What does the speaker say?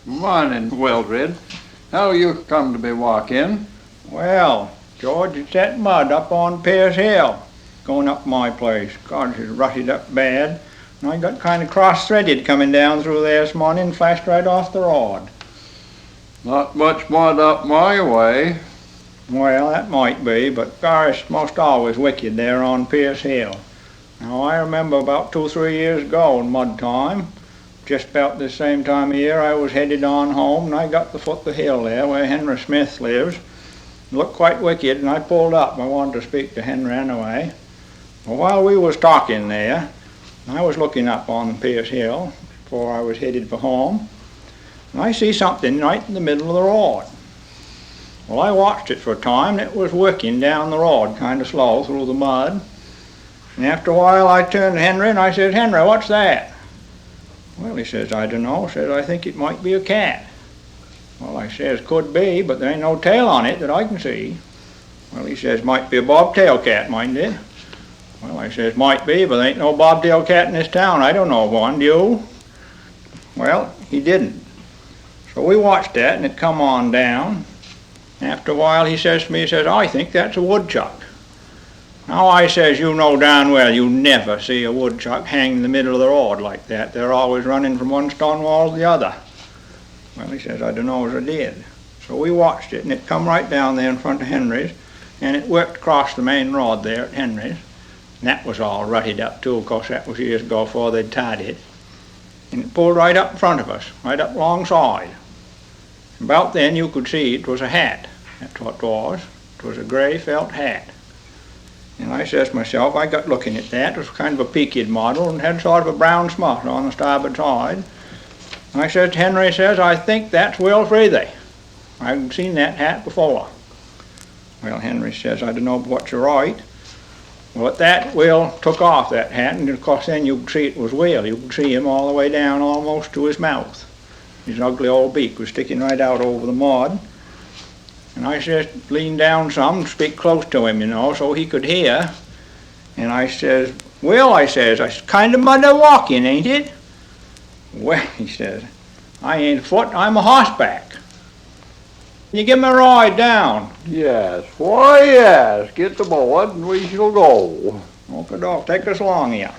Morning, Wildred. How you come to be walking? Well, George, it's that mud up on Pierce Hill, going up my place. God, it's rutted up bad. And I got kind of cross-threaded coming down through there this morning and flashed right off the rod. Not much mud up my way. Well, that might be, but gosh, most always wicked there on Pierce Hill. Now, I remember about 2-3 years ago in mud time, just about this same time of year, I was headed on home, and I got the foot of the hill there where Henry Smith lives. It looked quite wicked, and I pulled up. I wanted to speak to Henry anyway. Well, while we was talking there, I was looking up on Pierce Hill before I was headed for home, and I see something right in the middle of the road. Well, I watched it for a time, and it was working down the road, kind of slow through the mud. And after a while, I turned to Henry, and I said, "Henry, what's that?" Well, he says, "I don't know." He says, "I think it might be a cat." Well, I says, "Could be, but there ain't no tail on it that I can see." Well, he says, "Might be a bobtail cat, mightn't it?" Well, I says, "Might be, but there ain't no bobtail cat in this town. I don't know of one, do you?" Well, he didn't. So we watched that, and it come on down. After a while, he says to me, he says, "I think that's a woodchuck." Now, I says, "You know darn well you never see a woodchuck hang in the middle of the road like that. They're always running from one stone wall to the other." Well, he says, "I don't know as I did." So we watched it, and it come right down there in front of Henry's, and it worked across the main road there at Henry's. And that was all rutted up too, of course that was years ago before they'd tied it. And it pulled right up in front of us, right up alongside. About then you could see it was a hat. That's what it was. It was a grey felt hat. And I says to myself, I got looking at that. It was kind of a peaked model and had sort of a brown spot on the starboard side. And I says to Henry, says, "I think that's Will Freethy. I've seen that hat before." Well, Henry says, "I don't know what you're right." Well, at that, Will took off that hat, and of course then you could see it was Will. You could see him all the way down almost to his mouth. His ugly old beak was sticking right out over the mud. And I says, lean down some, speak close to him, so he could hear. And I says, "Will," I says, "I kind of muddy walking, ain't it?" "Well," he says, "I ain't afoot, I'm a horseback. Can you give me a ride down?" Yes, why yes, get the board and we shall go. Okay, dog, take us along here.